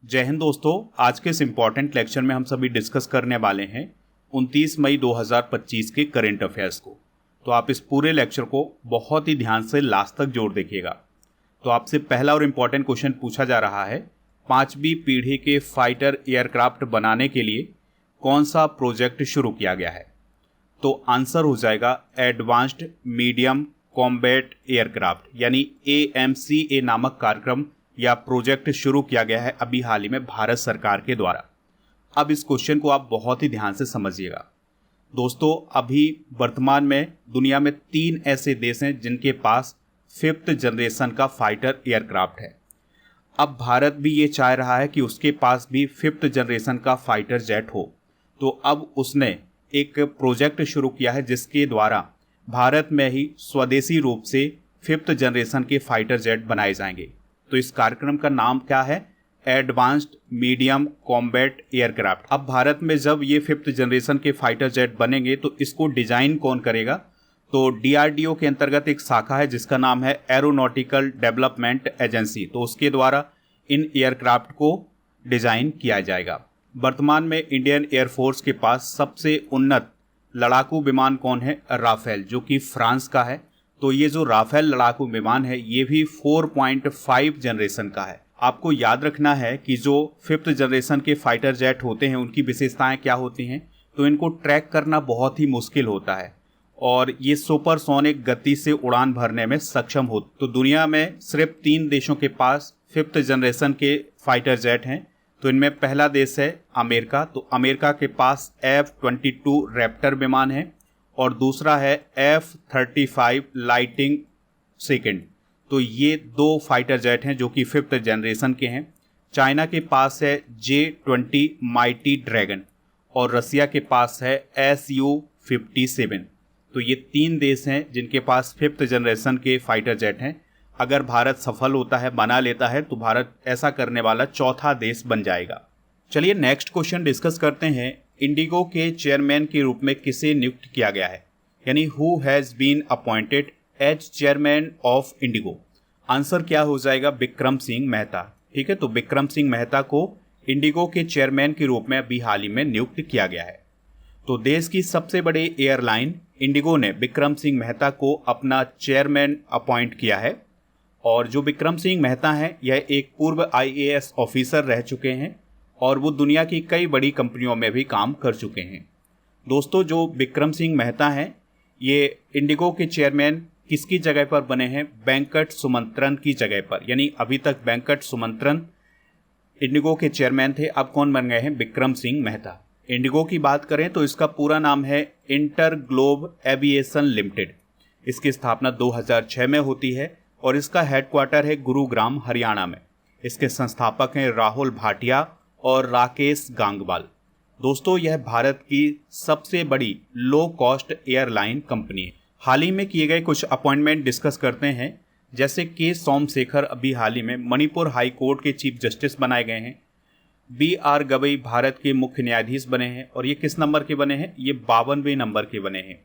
जय हिंद दोस्तों। आज के इस इम्पॉर्टेंट लेक्चर में हम सभी डिस्कस करने वाले हैं 29 मई 2025 के करेंट अफेयर्स को। तो आप इस पूरे लेक्चर को बहुत ही ध्यान से लास्ट तक जोड़ देखिएगा। तो आपसे पहला और इम्पॉर्टेंट क्वेश्चन पूछा जा रहा है, 5वीं पीढ़ी के फाइटर एयरक्राफ्ट बनाने के लिए कौन सा प्रोजेक्ट शुरू किया गया है? तो आंसर हो जाएगा एडवांस्ड मीडियम कॉम्बैट एयरक्राफ्ट यानी AMCA नामक कार्यक्रम या प्रोजेक्ट शुरू किया गया है अभी हाल ही में भारत सरकार के द्वारा। अब इस क्वेश्चन को आप बहुत ही ध्यान से समझिएगा। दोस्तों, अभी वर्तमान में दुनिया में 3 ऐसे देश हैं जिनके पास 5th जनरेशन का फाइटर एयरक्राफ्ट है। अब भारत भी ये चाह रहा है कि उसके पास भी 5th जनरेशन का फाइटर जेट हो। तो अब उसने एक प्रोजेक्ट शुरू किया है जिसके द्वारा भारत में ही स्वदेशी रूप से 5th जनरेशन के फाइटर जेट बनाए जाएंगे। तो इस कार्यक्रम का नाम क्या है? Advanced medium combat aircraft. अब भारत में जब ये 5th जनरेशन के फाइटर जेट बनेंगे तो इसको डिजाइन कौन करेगा? तो DRDO के अंतर्गत एक शाखा है जिसका नाम है एरोनॉटिकल डेवलपमेंट एजेंसी। तो उसके द्वारा इन एयरक्राफ्ट को डिजाइन किया जाएगा। वर्तमान में इंडियन एयरफोर्स के पास सबसे उन्नत लड़ाकू विमान कौन है? राफेल, जो कि फ्रांस का है। तो ये जो राफेल लड़ाकू विमान है ये भी 4.5 जनरेशन का है। आपको याद रखना है कि जो 5th जनरेशन के फाइटर जेट होते हैं उनकी विशेषताएं क्या होती हैं। तो इनको ट्रैक करना बहुत ही मुश्किल होता है और ये सुपरसोनिक गति से उड़ान भरने में सक्षम हो। तो दुनिया में सिर्फ 3 देशों के पास 5th जनरेशन के फाइटर जेट हैं। तो इनमें पहला देश है अमेरिका। तो अमेरिका के पास F-22 रैप्टर विमान है और दूसरा है F-35 लाइटिंग सेकंड। तो ये 2 फाइटर जेट हैं जो कि 5th जनरेशन के हैं। चाइना के पास है J-20 माइटी ड्रैगन और रसिया के पास है Su-57। तो ये 3 देश हैं जिनके पास 5th जनरेशन के फाइटर जेट हैं। अगर भारत सफल होता है, बना लेता है, तो भारत ऐसा करने वाला चौथा देश बन जाएगा। चलिए नेक्स्ट क्वेश्चन डिस्कस करते हैं। इंडिगो के चेयरमैन के रूप में किसे नियुक्त किया गया है? यानी who has been appointed as chairman of IndiGo? Answer क्या हो जाएगा? विक्रम सिंह मेहता। ठीक है, तो विक्रम सिंह मेहता को इंडिगो के चेयरमैन के रूप में अभी हाल ही में नियुक्त किया गया है। तो देश की सबसे बड़ी एयरलाइन इंडिगो ने विक्रम सिंह मेहता को अपना चेयरमैन अपॉइंट किया है। और जो विक्रम सिंह मेहता हैं यह एक पूर्व IAS ऑफिसर रह चुके हैं और वो दुनिया की कई बड़ी कंपनियों में भी काम कर चुके हैं। दोस्तों, जो विक्रम सिंह मेहता हैं ये इंडिगो के चेयरमैन किसकी जगह पर बने हैं? वेंकट सुमंत्रन की जगह पर। यानी अभी तक वेंकट सुमंत्रन इंडिगो के चेयरमैन थे, अब कौन बन गए हैं? विक्रम सिंह मेहता। इंडिगो की बात करें तो इसका पूरा नाम है इंटर ग्लोब एविएशन लिमिटेड। इसकी स्थापना 2006 में होती है और इसका हेडक्वार्टर है गुरुग्राम, हरियाणा में। इसके संस्थापक हैं राहुल भाटिया और राकेश गांगवाल। दोस्तों, यह भारत की सबसे बड़ी लो कॉस्ट एयरलाइन कंपनी है। हाल ही में किए गए कुछ अपॉइंटमेंट डिस्कस करते हैं। जैसे के सोमशेखर अभी हाल ही में मणिपुर हाई कोर्ट के चीफ जस्टिस बनाए गए हैं। BR गवई भारत के मुख्य न्यायाधीश बने हैं और ये किस नंबर के बने हैं? ये 52वें नंबर के बने हैं।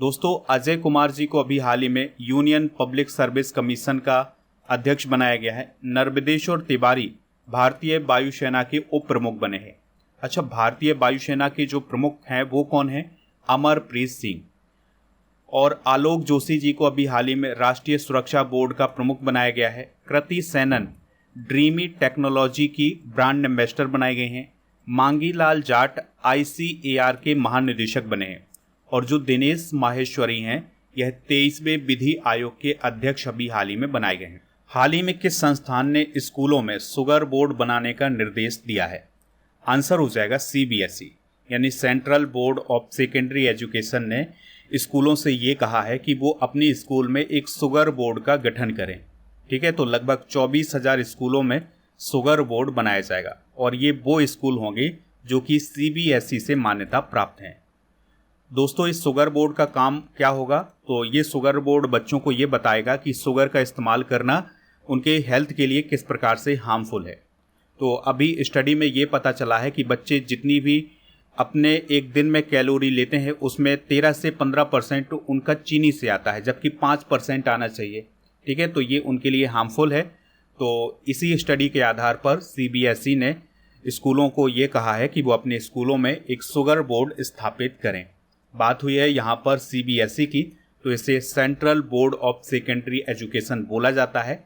दोस्तों, अजय कुमार जी को अभी हाल ही में यूनियन पब्लिक सर्विस कमीशन का अध्यक्ष बनाया गया है। नर्मदेश्वर तिवारी भारतीय वायुसेना के उप प्रमुख बने हैं। अच्छा, भारतीय वायुसेना के जो प्रमुख हैं वो कौन हैं? अमरप्रीत सिंह। और आलोक जोशी जी को अभी हाल ही में राष्ट्रीय सुरक्षा बोर्ड का प्रमुख बनाया गया है। कृति सेनन ड्रीमी टेक्नोलॉजी की ब्रांड एम्बेसडर बनाए गए हैं। मांगी लाल जाट ICAR के महानिदेशक बने हैं। और जो दिनेश माहेश्वरी हैं यह 23वें विधि आयोग के अध्यक्ष अभी हाल ही में बनाए गए हैं। हाल ही में किस संस्थान ने स्कूलों में शुगर बोर्ड बनाने का निर्देश दिया है? आंसर हो जाएगा CBSE यानी central board of secondary education ने स्कूलों से ये कहा है कि वो अपनी स्कूल में एक शुगर बोर्ड का गठन करें। ठीक है, तो लगभग 24,000 स्कूलों में शुगर बोर्ड बनाया जाएगा और ये वो स्कूल होंगे जो कि CBSE से मान्यता प्राप्त हैं। दोस्तों, इस शुगर बोर्ड का काम क्या होगा? तो ये शुगर बोर्ड बच्चों को ये बताएगा कि शुगर का इस्तेमाल करना उनके हेल्थ के लिए किस प्रकार से हार्मफुल है। तो अभी स्टडी में ये पता चला है कि बच्चे जितनी भी अपने एक दिन में कैलोरी लेते हैं उसमें 13 से 15% उनका चीनी से आता है, जबकि 5% आना चाहिए। ठीक है, तो ये उनके लिए हार्मफुल है। तो इसी स्टडी के आधार पर सीबीएसई ने स्कूलों को ये कहा है कि वो अपने स्कूलों में एक शुगर बोर्ड स्थापित करें। बात हुई है यहाँ पर सीबीएसई की, तो इसे central board of secondary education बोला जाता है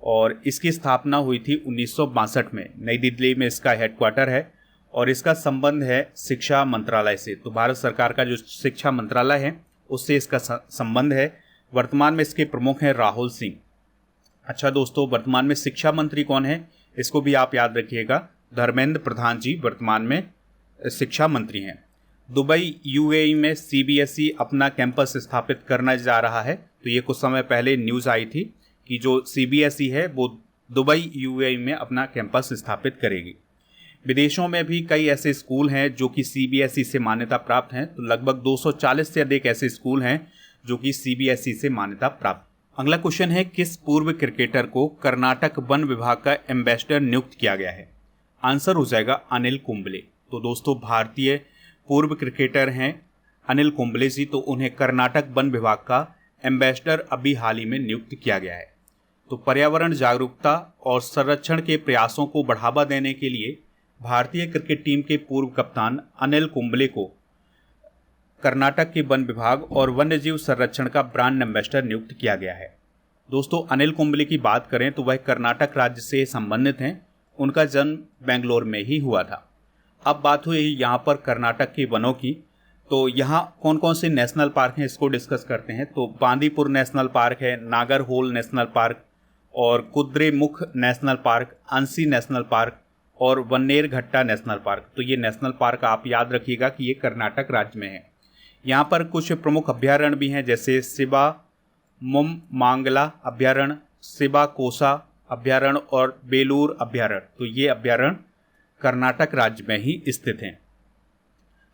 और इसकी स्थापना हुई थी 1962 में। नई दिल्ली में इसका हेडक्वार्टर है और इसका संबंध है शिक्षा मंत्रालय से। तो भारत सरकार का जो शिक्षा मंत्रालय है उससे इसका संबंध है। वर्तमान में इसके प्रमुख हैं राहुल सिंह। अच्छा दोस्तों, वर्तमान में शिक्षा मंत्री कौन है इसको भी आप याद रखिएगा, धर्मेंद्र प्रधान जी वर्तमान में शिक्षा मंत्री हैं। दुबई यूएई में सीबीएसई अपना कैंपस स्थापित करने जा रहा है। तो ये कुछ समय पहले न्यूज़ आई थी कि जो सीबीएसई है वो दुबई यूएई में अपना कैंपस स्थापित करेगी। विदेशों में भी कई ऐसे स्कूल हैं जो कि सीबीएसई से मान्यता प्राप्त हैं। तो लगभग 240 से अधिक ऐसे स्कूल हैं जो कि सीबीएसई से मान्यता प्राप्त। अगला क्वेश्चन है, किस पूर्व क्रिकेटर को कर्नाटक वन विभाग का एम्बेसडर नियुक्त किया गया है? आंसर हो जाएगा अनिल कुंबले। तो दोस्तों, भारतीय पूर्व क्रिकेटर हैं अनिल कुंबले जी, तो उन्हें कर्नाटक वन विभाग का एम्बेसडर अभी हाल ही में नियुक्त किया गया है। तो पर्यावरण जागरूकता और संरक्षण के प्रयासों को बढ़ावा देने के लिए भारतीय क्रिकेट टीम के पूर्व कप्तान अनिल कुंबले को कर्नाटक के वन विभाग और वन्यजीव संरक्षण का ब्रांड एम्बेसडर नियुक्त किया गया है। दोस्तों, अनिल कुंबले की बात करें तो वह कर्नाटक राज्य से संबंधित हैं। उनका जन्म बेंगलोर में ही हुआ था। अब बात हुई यहाँ पर कर्नाटक के वनों की, तो यहाँ कौन कौन से नेशनल पार्क हैं इसको डिस्कस करते हैं। तो बांदीपुर नेशनल पार्क है, नागरहोल नेशनल पार्क और Kudremukh national park, Anshi national park और वन्नेरघट्टा नेशनल पार्क। तो ये नेशनल पार्क आप याद रखिएगा कि ये कर्नाटक राज्य में है। यहाँ पर कुछ प्रमुख अभ्यारण्य भी हैं, जैसे शिबा मुम्मांगला अभ्यारण्य, शिबा कोसा अभ्यारण्य और बेलूर अभ्यारण्य। तो ये अभ्यारण्य कर्नाटक राज्य में ही स्थित हैं।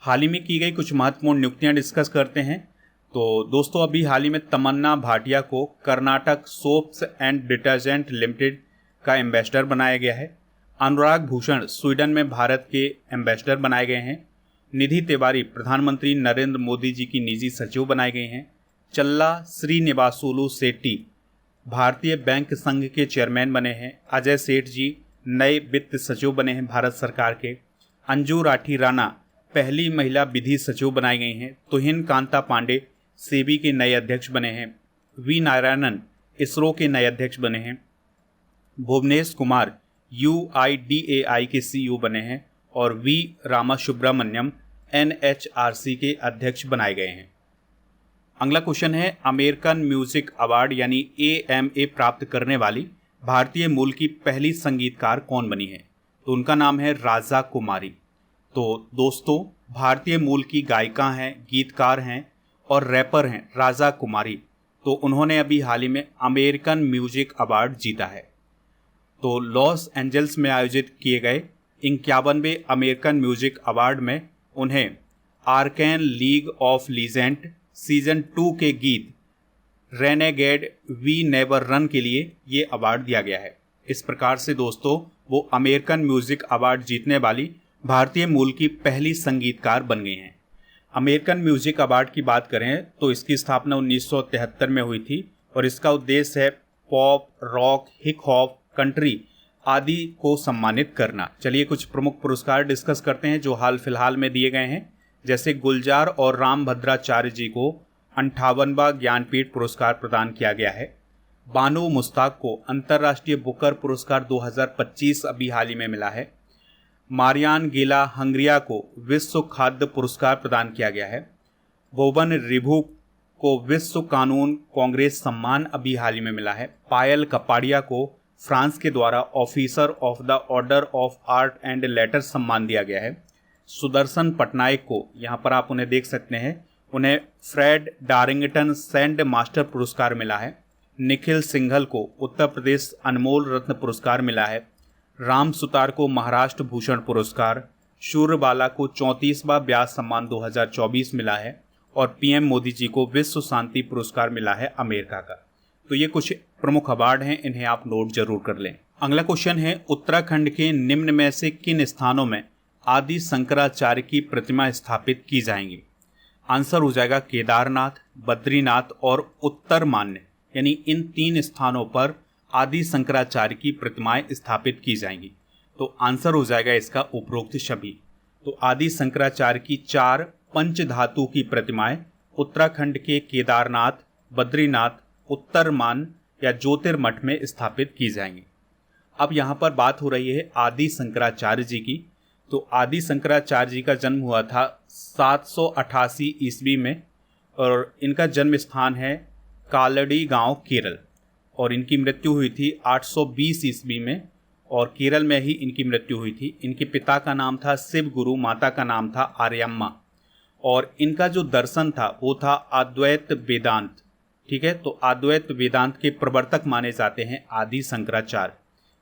हाल ही में की गई कुछ महत्वपूर्ण नियुक्तियां डिस्कस करते हैं। तो दोस्तों, अभी हाल ही में तमन्ना भाटिया को Karnataka soaps and detergent limited का एम्बेसडर बनाया गया है। अनुराग भूषण स्वीडन में भारत के एम्बेसडर बनाए गए हैं। निधि तिवारी प्रधानमंत्री नरेंद्र मोदी जी की निजी सचिव बनाए गए हैं। चल्ला श्रीनिवासुलु शेट्टी भारतीय बैंक संघ के चेयरमैन बने हैं। अजय सेठ जी नए वित्त सचिव बने हैं भारत सरकार के। अंजू राठी राणा पहली महिला विधि सचिव बनाई गई हैं। तुहिन कांता पांडे सेबी के नए अध्यक्ष बने हैं। वी नारायणन इसरो के नए अध्यक्ष बने हैं। भुवनेश कुमार UIDAI के CEO बने हैं और वी रामा सुब्रमण्यम NHRC के अध्यक्ष बनाए गए हैं। अगला क्वेश्चन है, अमेरिकन म्यूजिक अवार्ड यानी AMA प्राप्त करने वाली भारतीय मूल की पहली संगीतकार कौन बनी है? तो उनका नाम है राजा कुमारी। तो दोस्तों, भारतीय मूल की गायिका हैं, गीतकार हैं और रैपर हैं राजा कुमारी। तो उन्होंने अभी हाल ही में अमेरिकन म्यूजिक अवार्ड जीता है। तो लॉस एंजल्स में आयोजित किए गए 51वें अमेरिकन म्यूजिक अवार्ड में उन्हें आर्कैन लीग ऑफ लीजेंड सीजन 2 के गीत रेनेगेड वी नेवर रन के लिए ये अवार्ड दिया गया है। इस प्रकार से दोस्तों, वो अमेरिकन म्यूजिक अवार्ड जीतने वाली भारतीय मूल की पहली संगीतकार बन गई हैं। अमेरिकन म्यूजिक अवार्ड की बात करें तो इसकी स्थापना 1973 में हुई थी और इसका उद्देश्य है pop, rock, hip hop, country आदि को सम्मानित करना। चलिए कुछ प्रमुख पुरस्कार डिस्कस करते हैं जो हाल फिलहाल में दिए गए हैं। जैसे गुलजार और राम भद्राचार्य जी को 58वां ज्ञानपीठ पुरस्कार प्रदान किया गया है। बानो मुश्ताक को अंतर्राष्ट्रीय बुकर पुरस्कार 2025 अभी हाल ही में मिला है। मारियान गेला हंगरिया को विश्व खाद्य पुरस्कार प्रदान किया गया है। भुवन रिभु को विश्व कानून कांग्रेस सम्मान अभी हाल ही में मिला है। पायल कपाड़िया को फ्रांस के द्वारा officer of the order of art and letters सम्मान दिया गया है। सुदर्शन पटनायक को, यहाँ पर आप उन्हें देख सकते हैं, उन्हें फ्रेड डारिंगटन सैंड मास्टर पुरस्कार मिला है। निखिल सिंघल को उत्तर प्रदेश अनमोल रत्न पुरस्कार मिला है। राम सुतार को महाराष्ट्र भूषण पुरस्कार, शूरबाला को 34वां व्यास सम्मान 2024 मिला है और PM मोदी जी को विश्व शांति पुरस्कार मिला है अमेरिका का। तो ये कुछ प्रमुख अवार्ड हैं, इन्हें आप नोट जरूर कर लें। अगला क्वेश्चन है, उत्तराखंड के निम्न में से किन स्थानों में आदि शंकराचार्य की प्रतिमा स्थापित की जाएंगी? आंसर हो जाएगा केदारनाथ, बद्रीनाथ और उत्तरमान्य। यानी इन 3 स्थानों पर आदि शंकराचार्य की प्रतिमाएं स्थापित की जाएंगी। तो आंसर हो जाएगा इसका उपरोक्त सभी। तो आदि शंकराचार्य की 4 पंचधातु की प्रतिमाएं उत्तराखंड के केदारनाथ, बद्रीनाथ, उत्तरमान या ज्योतिर्मठ में स्थापित की जाएंगी। अब यहाँ पर बात हो रही है आदि शंकराचार्य जी की। तो आदि शंकराचार्य जी का जन्म हुआ था 788 ईस्वी में और इनका जन्म स्थान है कालड़ी गांव, केरल। और इनकी मृत्यु हुई थी 820 ईस्वी में और केरल में ही इनकी मृत्यु हुई थी। इनके पिता का नाम था शिव गुरु, माता का नाम था आर्यम्मा और इनका जो दर्शन था वो था अद्वैत वेदांत। ठीक है, तो अद्वैत वेदांत के प्रवर्तक माने जाते हैं आदि शंकराचार्य।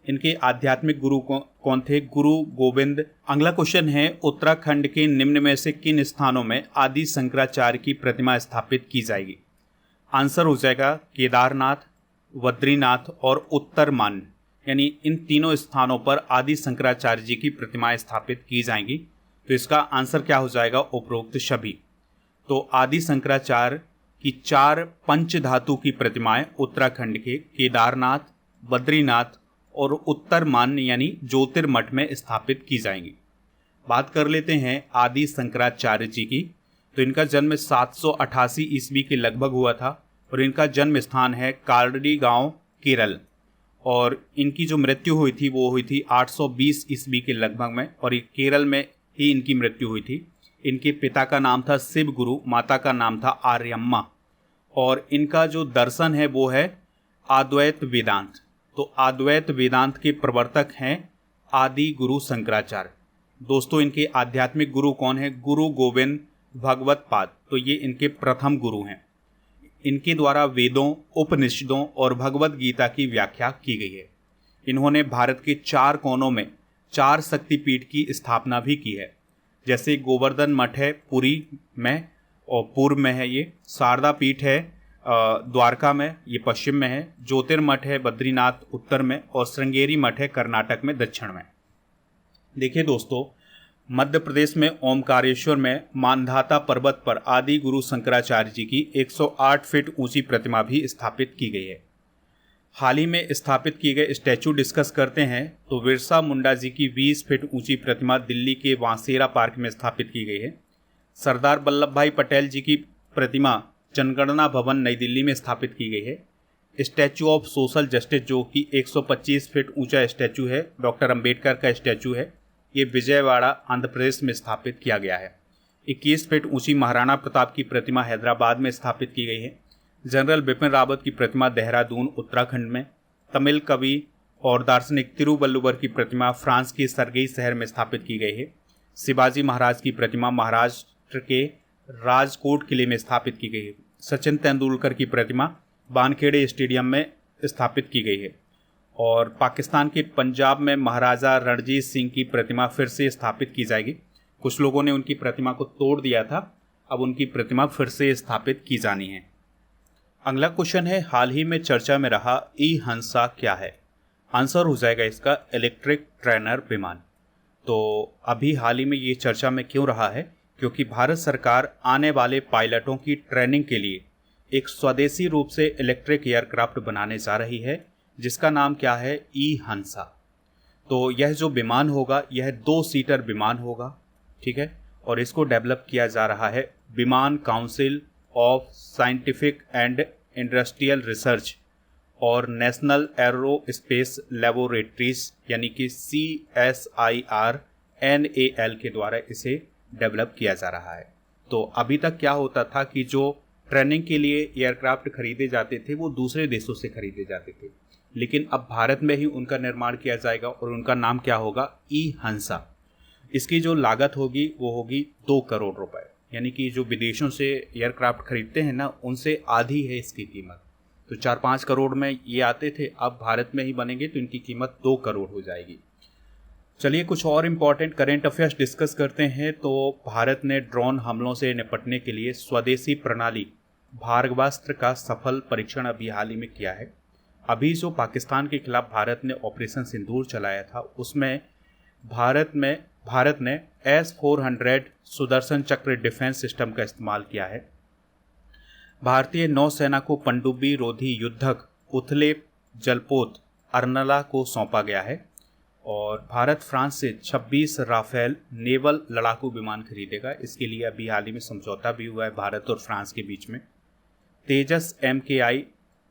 इनके आध्यात्मिक गुरु कौन थे? गुरु गोविंद। अगला क्वेश्चन है, उत्तराखंड के निम्न में से किन स्थानों में आदि शंकराचार्य की प्रतिमा स्थापित की जाएगी? आंसर हो जाएगा केदारनाथ, बद्रीनाथ और उत्तरमान, यानी इन तीनों स्थानों पर आदि शंकराचार्य जी की प्रतिमाएं स्थापित की जाएंगी। तो इसका आंसर क्या हो जाएगा? उपरोक्त सभी। तो आदि शंकराचार्य की 4 पंचधातु की प्रतिमाएं उत्तराखंड के केदारनाथ, बद्रीनाथ और उत्तरमान यानी ज्योतिर्मठ में स्थापित की जाएंगी। बात कर लेते हैं आदि शंकराचार्य जी की। तो इनका जन्म 788 ईस्वी के लगभग हुआ था और इनका जन्म स्थान है कालड़ी गांव, केरल। और इनकी जो मृत्यु हुई थी वो हुई थी 820 ईस्वी के लगभग में और केरल में ही इनकी मृत्यु हुई थी। इनके पिता का नाम था शिव गुरु, माता का नाम था आर्यम्मा और इनका जो दर्शन है वो है अद्वैत वेदांत। तो अद्वैत वेदांत के प्रवर्तक हैं आदि गुरु शंकराचार्य। दोस्तों, इनके आध्यात्मिक गुरु कौन है? गुरु गोविंद भगवत पाद। तो ये इनके प्रथम गुरु हैं। इनके द्वारा वेदों, उपनिषदों और भगवत गीता की व्याख्या की गई है। इन्होंने भारत के 4 कोनों में 4 शक्तिपीठ की स्थापना भी की है, जैसे गोवर्धन मठ है पुरी में और पूर्व में है, ये शारदा पीठ है द्वारका में, ये पश्चिम में है, ज्योतिर्मठ है बद्रीनाथ उत्तर में और श्रृंगेरी मठ है कर्नाटक में दक्षिण में। देखिए दोस्तों, मध्य प्रदेश में ओमकारेश्वर में मानधाता पर्वत पर आदि गुरु शंकराचार्य जी की 108 फीट ऊंची प्रतिमा भी स्थापित की गई है। हाल ही में स्थापित किए गए स्टैचू डिस्कस करते हैं तो बिरसा मुंडा जी की 20 फीट ऊंची प्रतिमा दिल्ली के वांसेरा पार्क में स्थापित की गई है। सरदार वल्लभ भाई पटेल जी की प्रतिमा जनगणना भवन नई दिल्ली में स्थापित की गई है। स्टैचू ऑफ सोशल जस्टिस जो कि 125 फीट ऊंचा स्टैचू है, डॉक्टर अंबेडकर का स्टैचू है, ये विजयवाड़ा आंध्र प्रदेश में स्थापित किया गया है। 21 फीट ऊंची महाराणा प्रताप की प्रतिमा हैदराबाद में स्थापित की गई है। जनरल बिपिन रावत की प्रतिमा देहरादून उत्तराखंड में। तमिल कवि और दार्शनिक तिरुवल्लुवर की प्रतिमा फ्रांस के सरगई शहर में स्थापित की गई है। शिवाजी महाराज की प्रतिमा महाराष्ट्र के राजकोट किले में स्थापित की गई है। सचिन तेंदुलकर की प्रतिमा वानखेड़े स्टेडियम में स्थापित की गई है। और पाकिस्तान के पंजाब में महाराजा रणजीत सिंह की प्रतिमा फिर से स्थापित की जाएगी। कुछ लोगों ने उनकी प्रतिमा को तोड़ दिया था, अब उनकी प्रतिमा फिर से स्थापित की जानी है। अगला क्वेश्चन है, हाल ही में चर्चा में रहा ई हंसा क्या है? आंसर हो जाएगा इसका इलेक्ट्रिक ट्रेनर विमान। तो अभी हाल ही में ये चर्चा में क्यों रहा है? क्योंकि भारत सरकार आने वाले पायलटों की ट्रेनिंग के लिए एक स्वदेशी रूप से इलेक्ट्रिक एयरक्राफ्ट बनाने जा रही है, जिसका नाम क्या है? ई हंसा। तो यह जो विमान होगा यह 2 सीटर विमान होगा, ठीक है, और इसको डेवलप किया जा रहा है विमान council of scientific and industrial research और नेशनल एरोस्पेस लेबोरेटरीज यानी कि CSIR-NAL के द्वारा इसे डेवलप किया जा रहा है। तो अभी तक क्या होता था कि जो ट्रेनिंग के लिए एयरक्राफ्ट खरीदे जाते थे वो दूसरे देशों से खरीदे जाते थे, लेकिन अब भारत में ही उनका निर्माण किया जाएगा और उनका नाम क्या होगा? ई हंसा। इसकी जो लागत होगी वो होगी 2 करोड़ रुपए, यानी कि जो विदेशों से एयरक्राफ्ट खरीदते हैं ना, उनसे आधी है इसकी कीमत। तो 4-5 करोड़ में ये आते थे, अब भारत में ही बनेंगे तो इनकी कीमत 2 करोड़ हो जाएगी। चलिए कुछ और इम्पॉर्टेंट करेंट अफेयर्स डिस्कस करते हैं। तो भारत ने ड्रोन हमलों से निपटने के लिए स्वदेशी प्रणाली भार्गवास्त्र का सफल परीक्षण अभी हाल ही में किया है। अभी जो पाकिस्तान के खिलाफ भारत ने ऑपरेशन सिंदूर चलाया था उसमें भारत ने S-400 सुदर्शन चक्र डिफेंस सिस्टम का इस्तेमाल किया है। भारतीय नौसेना को पनडुब्बी रोधी युद्धक उथले जलपोत अर्नला को सौंपा गया है और भारत फ्रांस से 26 राफेल नेवल लड़ाकू विमान खरीदेगा। इसके लिए अभी हाल ही में समझौता भी हुआ है भारत और फ्रांस के बीच में। तेजस MKI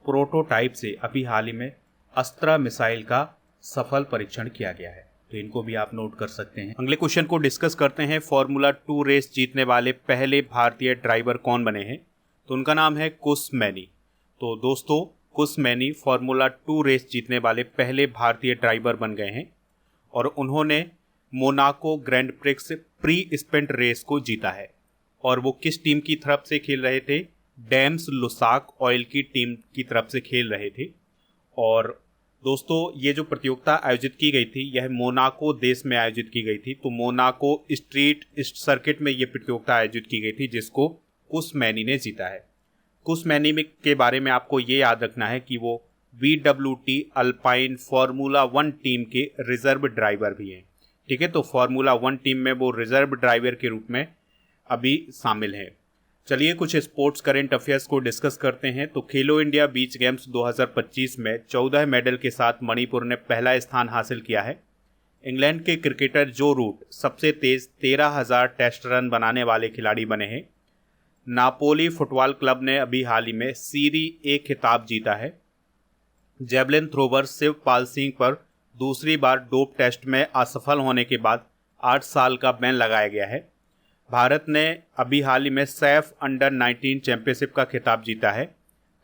प्रोटोटाइप से अभी हाल ही में अस्त्रा मिसाइल का सफल परीक्षण किया गया है, तो इनको भी आप नोट कर सकते हैं। अगले क्वेश्चन को डिस्कस करते हैं। फॉर्मूला 2 रेस जीतने वाले पहले भारतीय ड्राइवर कौन बने हैं? तो उनका नाम है कुश मैनी। तो दोस्तों, कुश मैनी फॉर्मूला 2 रेस जीतने वाले पहले भारतीय ड्राइवर बन गए हैं और उन्होंने मोनाको ग्रैंड प्रिक्स प्री स्पेंट रेस को जीता है। और वो किस टीम की तरफ से खेल रहे थे? डैम्स लुसाक ऑयल की टीम की तरफ से खेल रहे थे। और दोस्तों, ये जो प्रतियोगिता आयोजित की गई थी यह मोनाको देश में आयोजित की गई थी। तो मोनाको स्ट्रीट सर्किट में ये प्रतियोगिता आयोजित की गई थी जिसको कुश मैनी ने जीता है। कुश मैनी के बारे में आपको ये याद रखना है कि वो VWT अल्पाइन फार्मूला 1 टीम के रिजर्व ड्राइवर भी हैं। ठीक है, तो फार्मूला 1 टीम में वो रिजर्व ड्राइवर के रूप में अभी शामिल हैं। चलिए कुछ स्पोर्ट्स करंट अफेयर्स को डिस्कस करते हैं। तो खेलो इंडिया बीच गेम्स 2025 में 14 मेडल के साथ मणिपुर ने पहला स्थान हासिल किया है। इंग्लैंड के क्रिकेटर जो रूट सबसे तेज 13,000 टेस्ट रन बनाने वाले खिलाड़ी बने हैं। नापोली फुटबॉल क्लब ने अभी हाल ही में सीरी ए खिताब जीता है। जेवलिन थ्रोवर शिवपाल सिंह पर दूसरी बार डोप टेस्ट में असफल होने के बाद 8 साल का बैन लगाया गया है। भारत ने अभी हाल ही में सैफ अंडर 19 चैंपियनशिप का खिताब जीता है।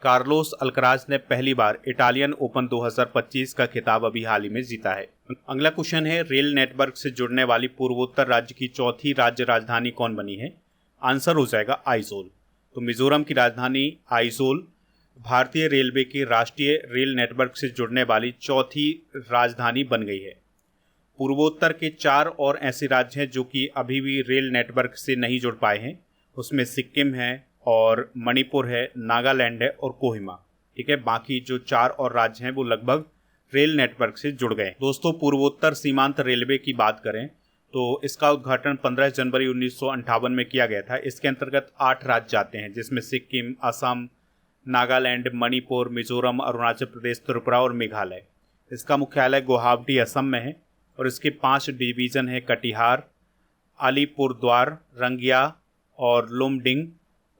कार्लोस अल्कराज ने पहली बार इटालियन ओपन 2025 का खिताब अभी हाल ही में जीता है। अगला क्वेश्चन है, रेल नेटवर्क से जुड़ने वाली पूर्वोत्तर राज्य की चौथी राज्य राजधानी कौन बनी है? आंसर हो जाएगा आइजोल। तो मिजोरम की राजधानी आइजोल भारतीय रेलवे की राष्ट्रीय रेल नेटवर्क से जुड़ने वाली चौथी राजधानी बन गई है। पूर्वोत्तर के 4 और ऐसे राज्य हैं जो कि अभी भी रेल नेटवर्क से नहीं जुड़ पाए हैं। उसमें सिक्किम है और मणिपुर है, नागालैंड है और कोहिमा। ठीक है, बाकी जो 4 और राज्य हैं वो लगभग रेल नेटवर्क से जुड़ गए। दोस्तों, पूर्वोत्तर सीमांत रेलवे की बात करें तो इसका उद्घाटन 15 जनवरी 1958 में किया गया था। इसके अंतर्गत 8 राज्य आते हैं जिसमें सिक्किम, असम, नागालैंड, मणिपुर, मिजोरम, अरुणाचल प्रदेश, त्रिपुरा और मेघालय। इसका मुख्यालय गुवाहाटी असम में है और इसके 5 डिवीज़न हैं: कटिहार, अलीपुरद्वार, रंगिया और लुमडिंग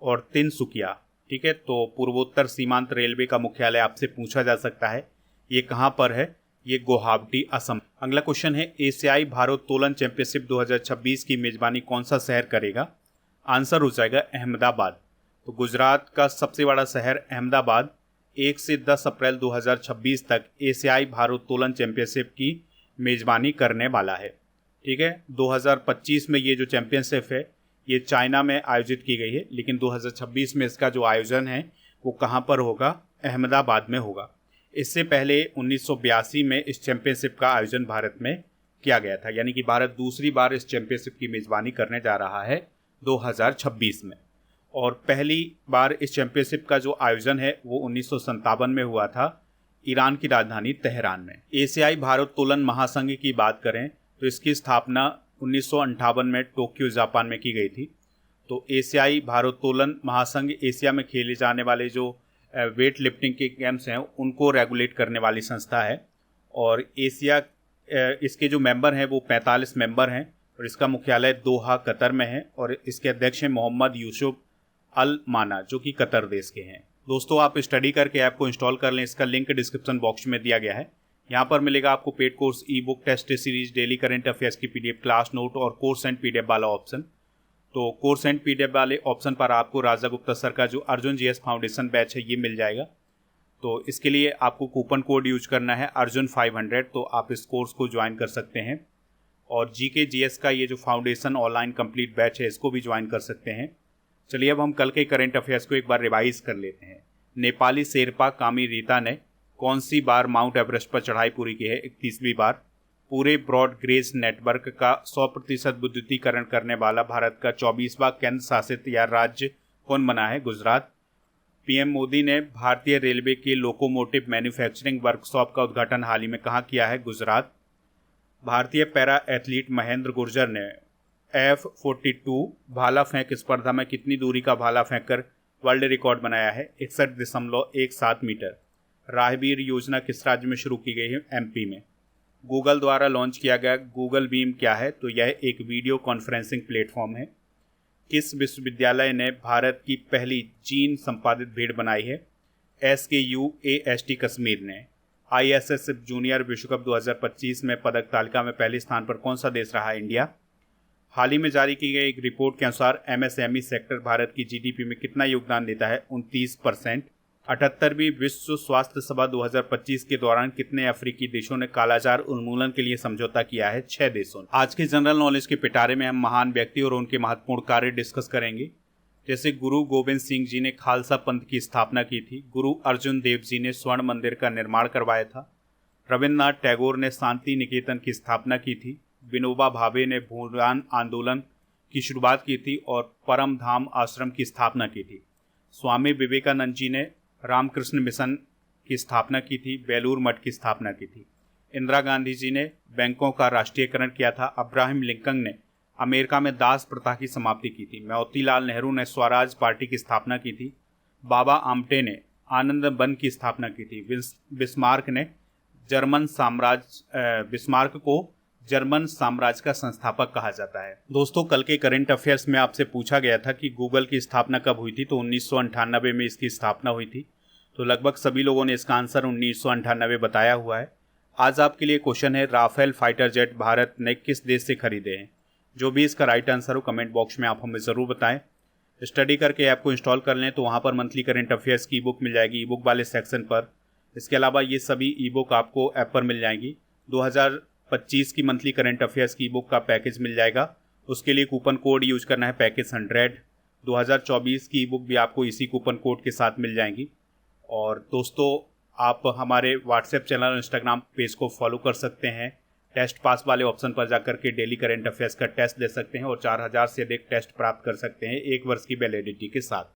और तिनसुकिया। ठीक है, तो पूर्वोत्तर सीमांत रेलवे का मुख्यालय आपसे पूछा जा सकता है ये कहाँ पर है? ये गुवाहाटी असम। अगला क्वेश्चन है, एशियाई भारोत्तोलन चैंपियनशिप 2026 की मेजबानी कौन सा शहर करेगा? आंसर हो जाएगा अहमदाबाद। तो गुजरात का सबसे बड़ा शहर अहमदाबाद 1 से 10 अप्रैल 2026 तक एशियाई भारोत्तोलन चैंपियनशिप की मेजबानी करने वाला है। ठीक है, 2025 में ये जो चैंपियनशिप है ये चाइना में आयोजित की गई है, लेकिन 2026 में इसका जो आयोजन है वो कहाँ पर होगा? अहमदाबाद में होगा। इससे पहले 1982 में इस चैंपियनशिप का आयोजन भारत में किया गया था, यानी कि भारत दूसरी बार इस चैंपियनशिप की मेजबानी करने जा रहा है 2026 में। और पहली बार इस चैंपियनशिप का जो आयोजन है वो 1957 में हुआ था ईरान की राजधानी तेहरान में। एशियाई भारोत्तोलन महासंघ की बात करें तो इसकी स्थापना 1958 में टोक्यो जापान में की गई थी। तो एशियाई भारोत्तोलन महासंघ एशिया में खेले जाने वाले जो वेट लिफ्टिंग के गेम्स हैं उनको रेगुलेट करने वाली संस्था है। और एशिया इसके जो मेंबर हैं वो 45 मेंबर हैं और इसका मुख्यालय दोहा कतर में है और इसके अध्यक्ष हैं मोहम्मद यूसुफ अल माना जो कि कतर देश के हैं। दोस्तों, आप स्टडी करके ऐप को इंस्टॉल कर लें, इसका लिंक डिस्क्रिप्शन बॉक्स में दिया गया है। यहाँ पर मिलेगा आपको paid course, e book, test series, daily current affairs की PDF, क्लास नोट और कोर्स एंड PDF वाला ऑप्शन। तो कोर्स एंड PDF वाले ऑप्शन पर आपको राजा गुप्ता सर का जो अर्जुन GS फाउंडेशन बैच है ये मिल जाएगा। तो इसके लिए आपको कूपन कोड यूज करना है अर्जुन 500, तो आप इस कोर्स को ज्वाइन कर सकते हैं। और GK GS का ये जो फाउंडेशन ऑनलाइन कंप्लीट बैच है इसको भी ज्वाइन कर सकते हैं। चलिए अब हम कल के करंट अफेयर्स को एक बार रिवाइज कर लेते हैं। नेपाली शेरपा कामी रीता ने कौन सी बार माउंट एवरेस्ट पर चढ़ाई पूरी की है? 31वीं बार। पूरे ब्रॉड गेज नेटवर्क का 100% विद्युतीकरण करने वाला भारत का 24वां केंद्र शासित या राज्य कौन बना है? गुजरात। PM मोदी ने भारतीय रेलवे के लोकोमोटिव मैन्युफैक्चरिंग वर्कशॉप का उद्घाटन हाल ही में कहाँ किया है? गुजरात। भारतीय पैरा एथलीट महेंद्र गुर्जर ने F42 भाला फेंक स्पर्धा में कितनी दूरी का भाला फेंककर वर्ल्ड रिकॉर्ड बनाया है? 61.17 मीटर। राहगीर योजना किस राज्य में शुरू की गई है? एमपी में। गूगल द्वारा लॉन्च किया गया गूगल मीट क्या है? तो यह एक वीडियो कॉन्फ्रेंसिंग प्लेटफॉर्म है। किस विश्वविद्यालय ने भारत की पहली चीन संपादित भीड़ बनाई है? SKUAST कश्मीर ने। ISSF जूनियर विश्व कप 2025 में पदक तालिका में पहले स्थान पर कौन सा देश रहा? इंडिया। हाल ही में जारी की गई एक रिपोर्ट के अनुसार MSME सेक्टर भारत की GDP में कितना योगदान देता है? 29%। 78वीं विश्व स्वास्थ्य सभा 2025 के दौरान कितने अफ्रीकी देशों ने कालाजार उन्मूलन के लिए समझौता किया है? 6 देशों ने। आज के जनरल नॉलेज के पिटारे में हम महान व्यक्ति और उनके महत्वपूर्ण कार्य डिस्कस करेंगे। जैसे गुरु गोविंद सिंह जी ने खालसा पंथ की स्थापना की थी। गुरु अर्जुन देव जी ने स्वर्ण मंदिर का निर्माण करवाया था। रविन्द्रनाथ टैगोर ने शांति निकेतन की स्थापना की थी। विनोबा भावे ने भूदान आंदोलन की शुरुआत की थी और परम धाम आश्रम की स्थापना की थी। स्वामी विवेकानंद जी ने रामकृष्ण मिशन की स्थापना की थी। बेलूर मठ की स्थापना की थी। इंदिरा गांधी जी ने बैंकों का राष्ट्रीयकरण किया था। अब्राहम लिंकन ने अमेरिका में दास प्रथा की समाप्ति की थी। मोतीलाल नेहरू ने स्वराज पार्टी की स्थापना की थी। बाबा आमटे ने आनंद वन की स्थापना की थी। बिस्मार्क को जर्मन साम्राज्य का संस्थापक कहा जाता है। दोस्तों, कल के करंट अफेयर्स में आपसे पूछा गया था कि गूगल की स्थापना कब हुई थी, तो 1998 में इसकी स्थापना हुई थी। तो लगभग सभी लोगों ने इसका आंसर 1998 बताया हुआ है। आज आपके लिए क्वेश्चन है, राफेल फाइटर जेट भारत ने किस देश से खरीदे हैं? जो भी इसका राइट आंसर हो कमेंट बॉक्स में आप हमें ज़रूर बताएं। स्टडी करके ऐप को इंस्टॉल कर लें तो वहाँ पर मंथली करंट अफेयर्स की ई बुक मिल जाएगी, ई बुक वाले सेक्शन पर। इसके अलावा ये सभी ई बुक आपको ऐप पर मिल जाएंगी। 2025 की मंथली करंट अफेयर्स की बुक का पैकेज मिल जाएगा। उसके लिए कूपन कोड यूज करना है पैकेज 100। 2024 की बुक भी आपको इसी कूपन कोड के साथ मिल जाएंगी। और दोस्तों, आप हमारे व्हाट्सएप चैनल और इंस्टाग्राम पेज को फॉलो कर सकते हैं। टेस्ट पास वाले ऑप्शन पर जाकर के डेली करंट अफेयर्स का टेस्ट दे सकते हैं और 4000 से अधिक टेस्ट प्राप्त कर सकते हैं 1 वर्ष की वैलिडिटी के साथ।